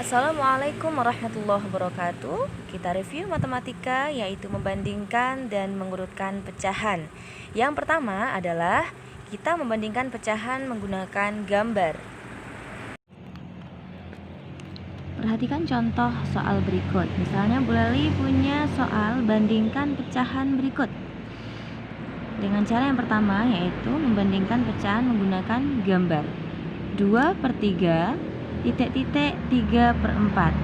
Assalamualaikum warahmatullahi wabarakatuh. Kita review matematika, yaitu membandingkan dan mengurutkan pecahan. Yang pertama adalah kita membandingkan pecahan menggunakan gambar. Perhatikan contoh soal berikut. Misalnya Bu Leli punya soal bandingkan pecahan berikut. Dengan cara yang pertama, yaitu membandingkan pecahan menggunakan gambar. 2/3 titik-titik 3/4.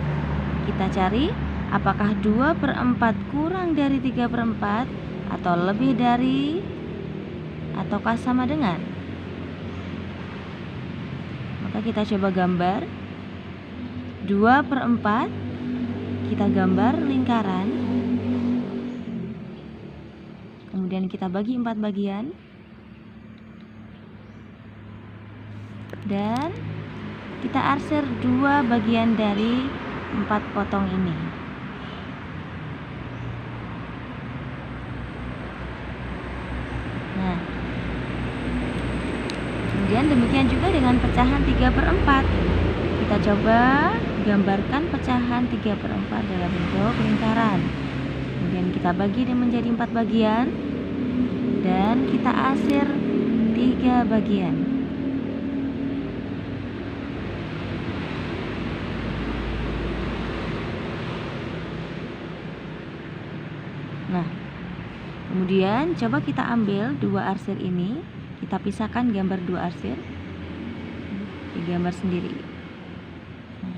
Kita cari apakah 2/4 kurang dari 3/4 atau lebih dari ataukah sama dengan. Maka kita coba gambar 2/4, kita gambar lingkaran, kemudian kita bagi 4 bagian, dan kita arsir 2 bagian dari 4 potong ini. Nah, kemudian demikian juga dengan pecahan 3/4. Kita coba gambarkan pecahan 3/4 dalam bentuk lingkaran. Kemudian kita bagi dia menjadi 4 bagian dan kita arsir 3 bagian. Nah, kemudian coba kita ambil 2 arsir ini, kita pisahkan gambar 2 arsir, digambar sendiri. Nah,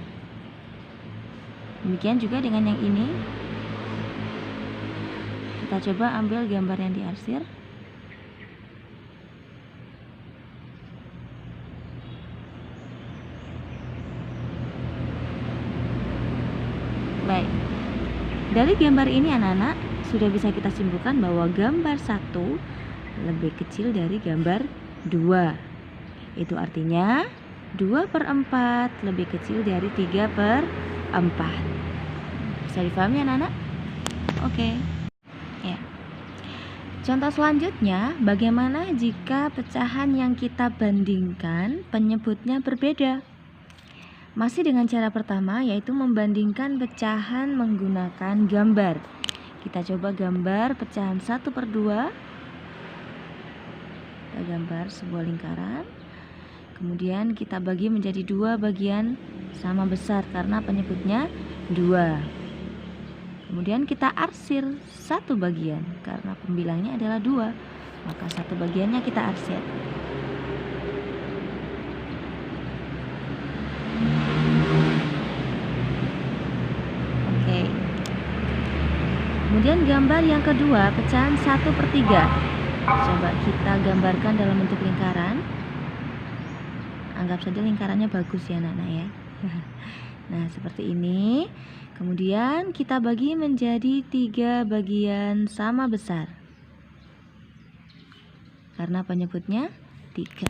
demikian juga dengan yang ini, kita coba ambil gambar yang diarsir. Baik, dari gambar ini anak-anak sudah bisa kita simpulkan bahwa gambar 1 lebih kecil dari gambar 2. Itu artinya 2/4 lebih kecil dari 3/4. Bisa dipahami anak-anak? Oke. Ya. Contoh selanjutnya, bagaimana jika pecahan yang kita bandingkan penyebutnya berbeda? Masih dengan cara pertama, yaitu membandingkan pecahan menggunakan gambar. Kita coba gambar pecahan 1/2. Kita gambar sebuah lingkaran. Kemudian kita bagi menjadi 2 bagian sama besar karena penyebutnya 2. Kemudian kita arsir 1 bagian karena pembilangnya adalah 2. Maka 1 bagiannya kita arsir. Oke. Kemudian gambar yang kedua, pecahan 1/3. Coba kita gambarkan dalam bentuk lingkaran. Anggap saja lingkarannya bagus ya anak-anak ya. Nah, seperti ini. Kemudian kita bagi menjadi 3 bagian sama besar karena penyebutnya 3.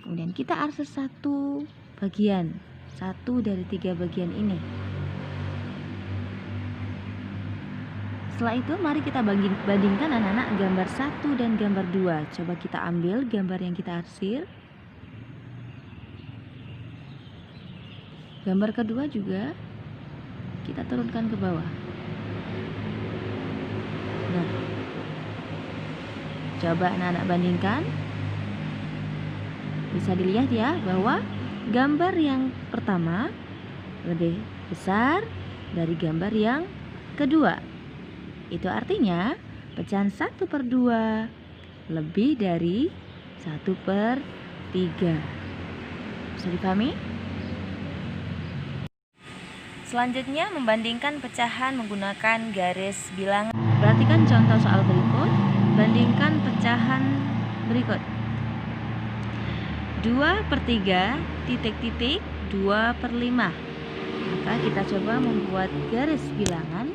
Kemudian kita arsir 1 bagian, 1 dari 3 bagian ini. Setelah itu mari kita bandingkan anak-anak gambar 1 dan gambar 2. Coba kita ambil gambar yang kita arsir. Gambar kedua juga kita turunkan ke bawah. Nah, coba anak-anak bandingkan. Bisa dilihat ya bahwa gambar yang pertama lebih besar dari gambar yang kedua. Itu artinya pecahan 1/2 lebih dari 1/3. Bisa dipahami? Selanjutnya membandingkan pecahan menggunakan garis bilangan. Perhatikan contoh soal berikut. Bandingkan pecahan berikut. 2/3 titik-titik 2/5. Maka kita coba membuat garis bilangan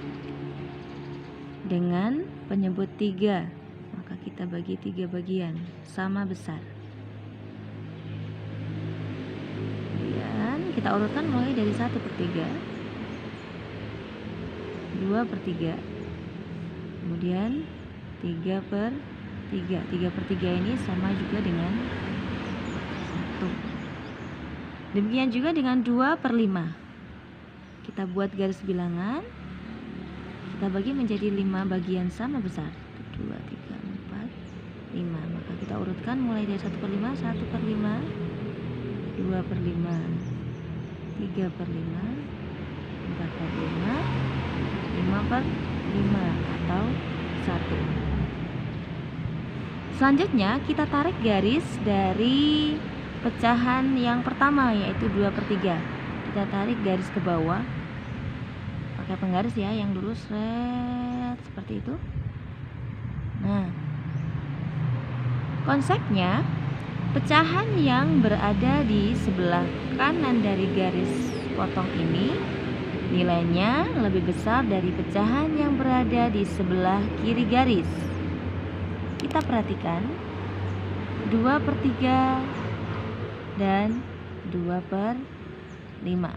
dengan penyebut 3. Maka kita bagi 3 bagian sama besar. Kemudian kita urutkan mulai dari 1/3, 2/3, kemudian 3/3. 3/3 ini sama juga dengan 1. Demikian juga dengan 2/5. kita buat garis bilangan, kita bagi menjadi 5 bagian sama besar, 2, 3, 4, 5. Maka kita urutkan mulai dari 1/5, 1/5, 2/5, 3/5, 4/5, 5/5 atau 1. Selanjutnya kita tarik garis dari pecahan yang pertama, yaitu 2/3. Kita tarik garis ke bawah pakai penggaris ya, yang lurus, seperti itu. Nah, konsepnya pecahan yang berada di sebelah kanan dari garis potong ini nilainya lebih besar dari pecahan yang berada di sebelah kiri garis. Kita perhatikan 2/3 dan 2/5.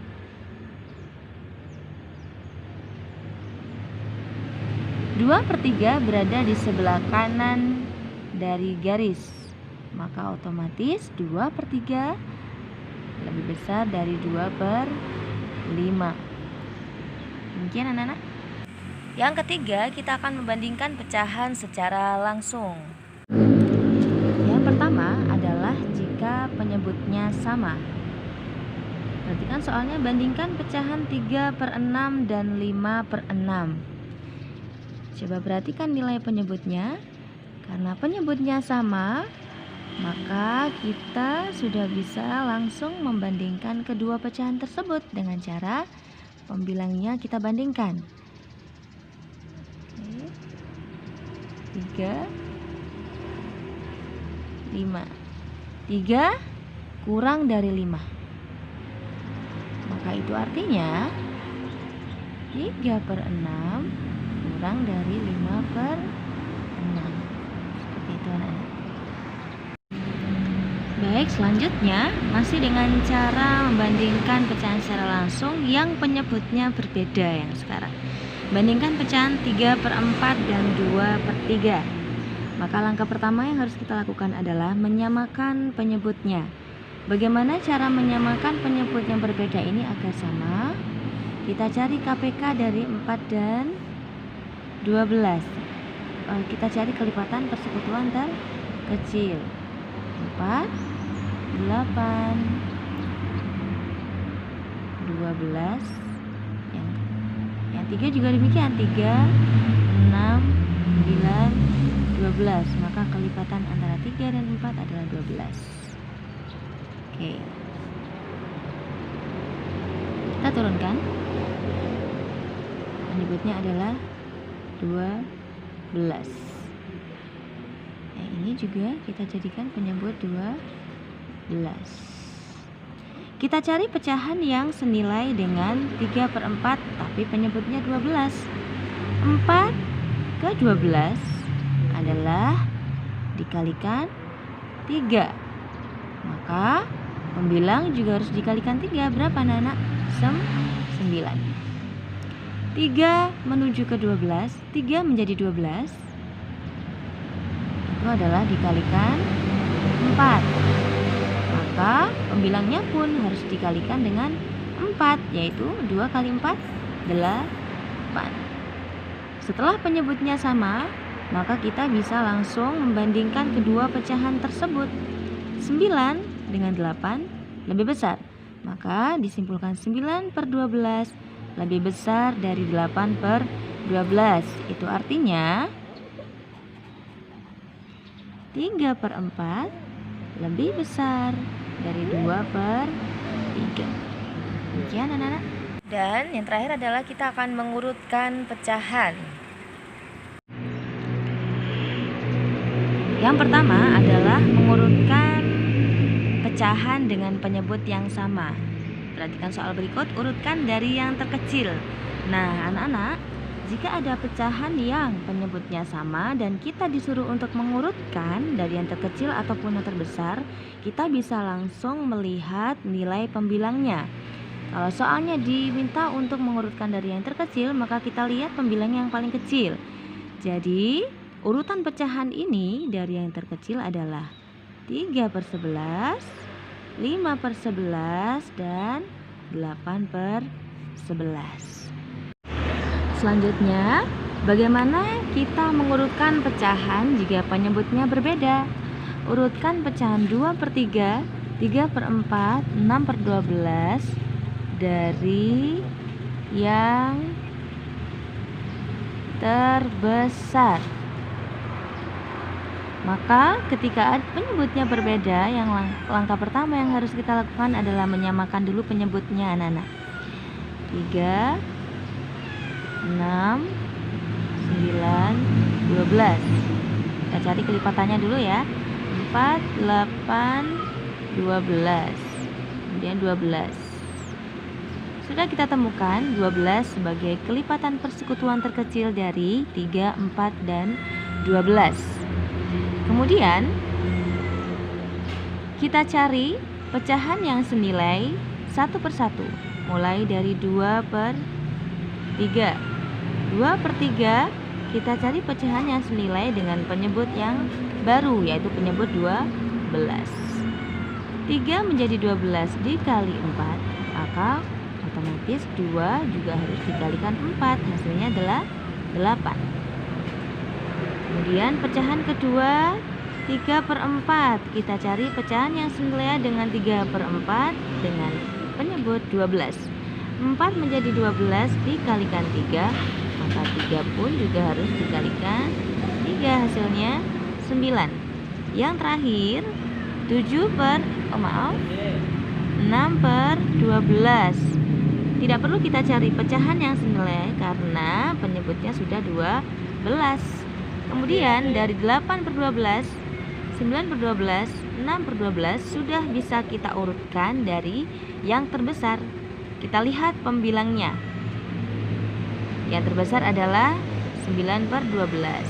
2/3 berada di sebelah kanan dari garis, maka otomatis 2/3 lebih besar dari 2/5. Demikian anak-anak. Yang ketiga, kita akan membandingkan pecahan secara langsung. Yang pertama adalah jika penyebutnya sama. Perhatikan soalnya, bandingkan pecahan 3/6 dan 5/6. Coba perhatikan nilai penyebutnya. Karena penyebutnya sama, maka kita sudah bisa langsung membandingkan kedua pecahan tersebut dengan cara pembilangnya kita bandingkan. 3, 5. 3 kurang dari 5. Maka itu artinya 3/6 kurang dari 5/6. Seperti itu anak-anak. Baik, selanjutnya masih dengan cara membandingkan pecahan secara langsung yang penyebutnya berbeda yang sekarang. Bandingkan pecahan 3/4 dan 2/3. Maka langkah pertama yang harus kita lakukan adalah menyamakan penyebutnya. Bagaimana cara menyamakan penyebut yang berbeda ini agar sama? Kita cari KPK dari 4 dan 12. Kita cari kelipatan persekutuan terkecil. 4, 8, 12. Yang 3 juga demikian, 3, 6, 9, 12. Maka kelipatan antara 3 dan 4 adalah 12. Oke. Kita turunkan. Penyebutnya adalah 12. Nah, ini juga kita jadikan penyebut 12. Kita cari pecahan yang senilai dengan 3/4 tapi penyebutnya 12. 4 ke 12 adalah dikalikan 3. Maka pembilang juga harus dikalikan 3. Berapa anak-anak? 9. 3 menuju ke 12, 3 menjadi 12. Itu adalah dikalikan 4. Maka pembilangnya pun harus dikalikan dengan 4, yaitu 2 kali 4, 8. Setelah penyebutnya sama, maka kita bisa langsung membandingkan kedua pecahan tersebut. 9 dengan 8 lebih besar, maka disimpulkan 9/12 lebih besar dari 8/12. Itu artinya 3/4 lebih besar dari 2/3. Demikian anak-anak. Dan yang terakhir adalah kita akan mengurutkan pecahan. Yang pertama adalah mengurutkan pecahan dengan penyebut yang sama. Perhatikan soal berikut, urutkan dari yang terkecil. Nah, anak-anak, jika ada pecahan yang penyebutnya sama dan kita disuruh untuk mengurutkan dari yang terkecil ataupun yang terbesar, kita bisa langsung melihat nilai pembilangnya. Kalau soalnya diminta untuk mengurutkan dari yang terkecil, maka kita lihat pembilang yang paling kecil. Jadi, urutan pecahan ini dari yang terkecil adalah 3/11, 5/11, dan 8/11. 11. Selanjutnya, bagaimana kita mengurutkan pecahan jika penyebutnya berbeda? Urutkan pecahan 2/3, 3/4, 6/12 dari yang terbesar. Maka ketika penyebutnya berbeda, yang langkah pertama yang harus kita lakukan adalah menyamakan dulu penyebutnya, anak-anak. 3, 6, 9, 12. Kita cari kelipatannya dulu ya. 4, 8, 12. Kemudian 12. Sudah kita temukan 12 sebagai kelipatan persekutuan terkecil dari 3, 4, dan 12. Kemudian kita cari pecahan yang senilai satu persatu, mulai dari 2/3. 2/3 kita cari pecahan yang senilai dengan penyebut yang baru, yaitu penyebut 12. 3 menjadi 12 dikali 4, maka otomatis 2 juga harus dikalikan 4, hasilnya adalah 8. Kemudian pecahan kedua 3/4, kita cari pecahan yang senilai dengan 3/4 dengan penyebut 12. 4 menjadi 12 dikalikan 3, maka 3 pun juga harus dikalikan 3, hasilnya 9. Yang terakhir 6/12. Tidak perlu kita cari pecahan yang senilai karena penyebutnya sudah 12. Kemudian dari 8/12, 9/12, 6/12 sudah bisa kita urutkan dari yang terbesar. Kita lihat pembilangnya. Yang terbesar adalah 9/12.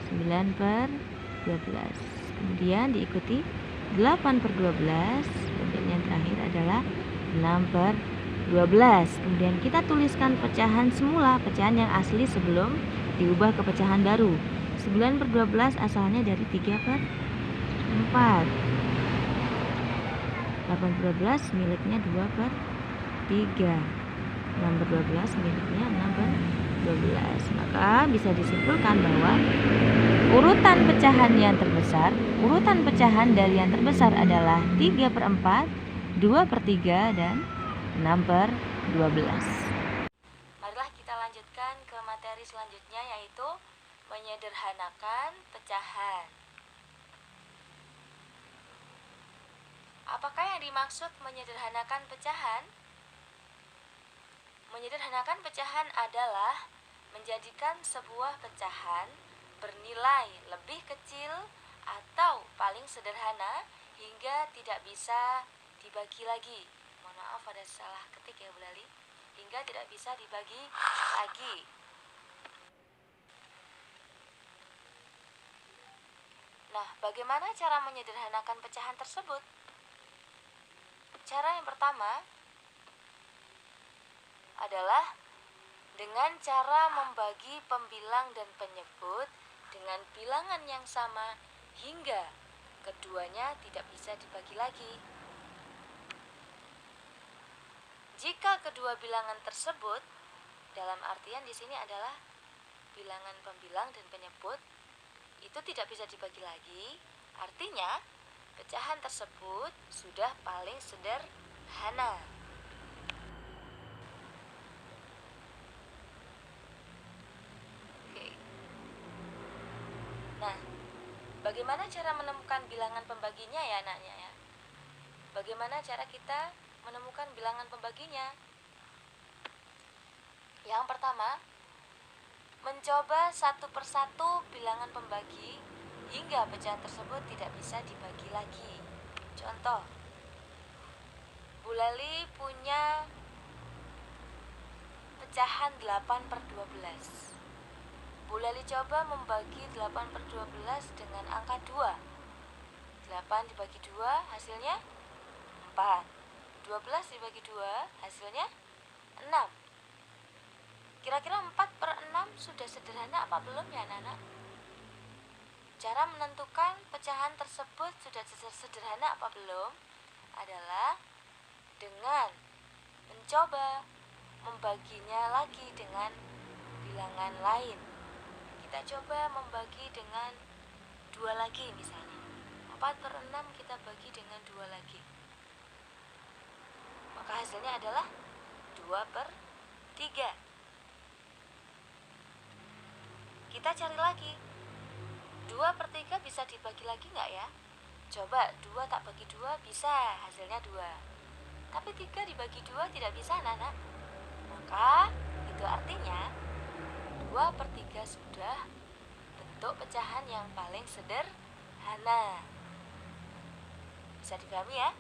9/12. Kemudian diikuti 8/12. Kemudian yang terakhir adalah 6/12. Kemudian kita tuliskan pecahan semula, pecahan yang asli sebelum diubah ke pecahan baru. 9/12 asalnya dari 3/4. 8/12 miliknya 2/3. 6/12 miliknya 6/12. Maka bisa disimpulkan bahwa urutan pecahan dari yang terbesar adalah 3/4, 2/3, dan 6/12. Marilah kita lanjutkan ke materi selanjutnya, yaitu menyederhanakan pecahan. Apakah yang dimaksud menyederhanakan pecahan? Menyederhanakan pecahan adalah menjadikan sebuah pecahan bernilai lebih kecil atau paling sederhana hingga tidak bisa dibagi lagi. Mohon maaf ada salah ketik ya Bu Lali. Hingga tidak bisa dibagi lagi. Nah, bagaimana cara menyederhanakan pecahan tersebut? Cara yang pertama adalah dengan cara membagi pembilang dan penyebut dengan bilangan yang sama hingga keduanya tidak bisa dibagi lagi. Jika kedua bilangan tersebut, dalam artian di sini adalah bilangan pembilang dan penyebut, itu tidak bisa dibagi lagi, artinya pecahan tersebut sudah paling sederhana. Oke. Nah, bagaimana cara menemukan bilangan pembaginya ya anaknya ya? Bagaimana cara kita menemukan bilangan pembaginya? Yang pertama, mencoba satu persatu bilangan pembagi hingga pecahan tersebut tidak bisa dibagi lagi. Contoh, Bu Lali punya pecahan 8/12. Bu Lali coba membagi 8/12 dengan angka 2. 8 dibagi 2 hasilnya 4. 12 dibagi 2 hasilnya 6. Kira-kira 4/6 sudah sederhana apa belum ya anak-anak? Cara menentukan pecahan tersebut sudah sederhana apa belum adalah dengan coba membaginya lagi dengan bilangan lain. Kita coba membagi dengan 2 lagi misalnya. 4/6 kita bagi dengan 2 lagi. Maka hasilnya adalah 2/3. Kita cari lagi. 2/3 bisa dibagi lagi nggak ya? Coba 2 tak bagi 2 bisa, hasilnya 2. Tapi 3 dibagi 2 tidak bisa, anak-anak. Maka itu artinya 2/3 sudah bentuk pecahan yang paling sederhana. Bisa dipahami ya?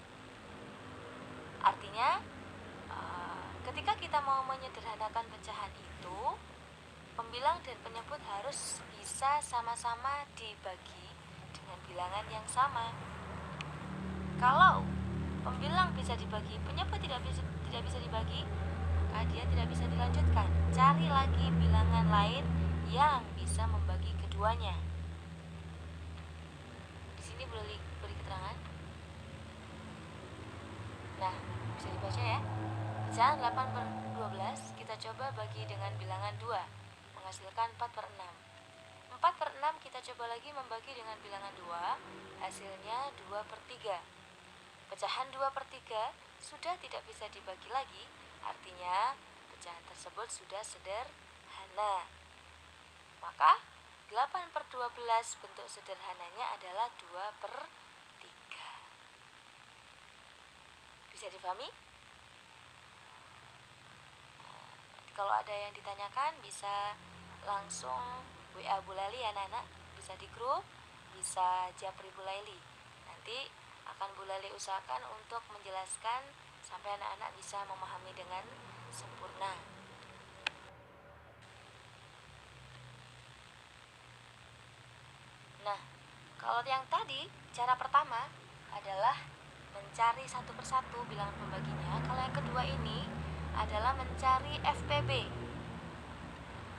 Artinya ketika kita mau menyederhanakan pecahan itu, pembilang dan penyebut harus bisa sama-sama dibagi dengan bilangan yang sama. Kalau pembilang bisa dibagi, penyebut tidak bisa dibagi, maka dia tidak bisa dilanjutkan. Cari lagi bilangan lain yang bisa membagi keduanya. Di sini boleh beri keterangan. Nah, bisa dibaca ya. Pecahan 8/12 kita coba bagi dengan bilangan 2, menghasilkan 4/6. 4/6 kita coba lagi membagi dengan bilangan 2, hasilnya 2/3. Pecahan 2/3 sudah tidak bisa dibagi lagi, artinya pecahan tersebut sudah sederhana. Maka 8/12 bentuk sederhananya adalah 2/3. Bisa dipahami? Kalau ada yang ditanyakan bisa langsung WA Bu Leli ya anak-anak, bisa di grup, bisa japri Bu Leli. Nanti akan Bu Leli usahakan untuk menjelaskan sampai anak-anak bisa memahami dengan sempurna. Nah, kalau yang tadi cara pertama adalah mencari satu persatu bilangan pembaginya. Kalau yang kedua ini adalah mencari FPB,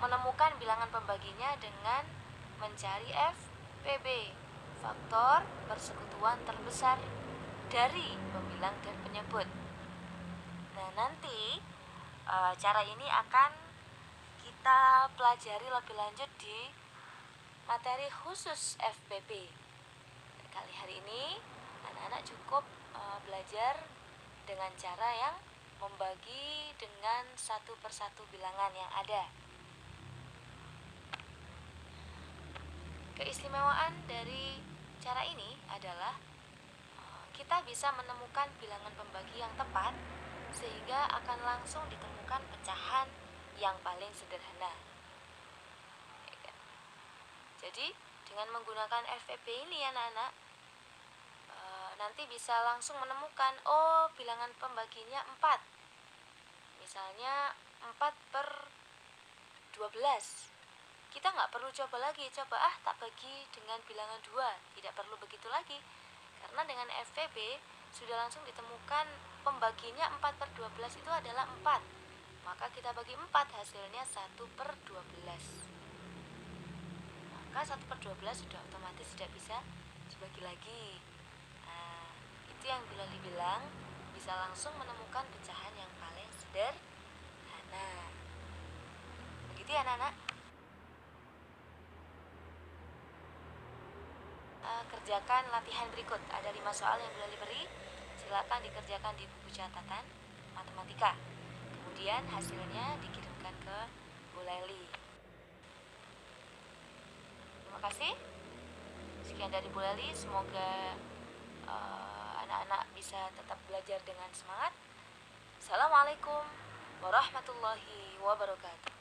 menemukan bilangan pembaginya dengan mencari FPB, faktor persekutuan terbesar dari pembilang dan penyebut. Nah, nanti cara ini akan kita pelajari lebih lanjut di materi khusus FPB. Kali hari ini anak-anak cukup belajar dengan cara yang membagi dengan satu persatu bilangan yang ada. Keistimewaan dari cara ini adalah kita bisa menemukan bilangan pembagi yang tepat sehingga akan langsung ditemukan pecahan yang paling sederhana. Jadi dengan menggunakan FPB ini anak-anak, nanti bisa langsung menemukan, oh bilangan pembaginya 4. Misalnya 4/12. Kita nggak perlu coba lagi, tak bagi dengan bilangan 2. Tidak perlu begitu lagi. Karena dengan FPB sudah langsung ditemukan pembaginya 4/12 itu adalah 4. Maka kita bagi 4, hasilnya 1/12. Maka 1/12 sudah otomatis tidak bisa dibagi lagi. Itu yang Bu Leli bilang, bisa langsung menemukan pecahan yang paling sederhana. Begitu ya anak-anak. Kerjakan latihan berikut. Ada 5 soal yang Bu Leli beri. Silakan dikerjakan di buku catatan matematika. Kemudian hasilnya dikirimkan ke Bu Leli. Terima kasih. Sekian dari Bu Leli. Semoga anak-anak bisa tetap belajar dengan semangat. Assalamualaikum warahmatullahi wabarakatuh.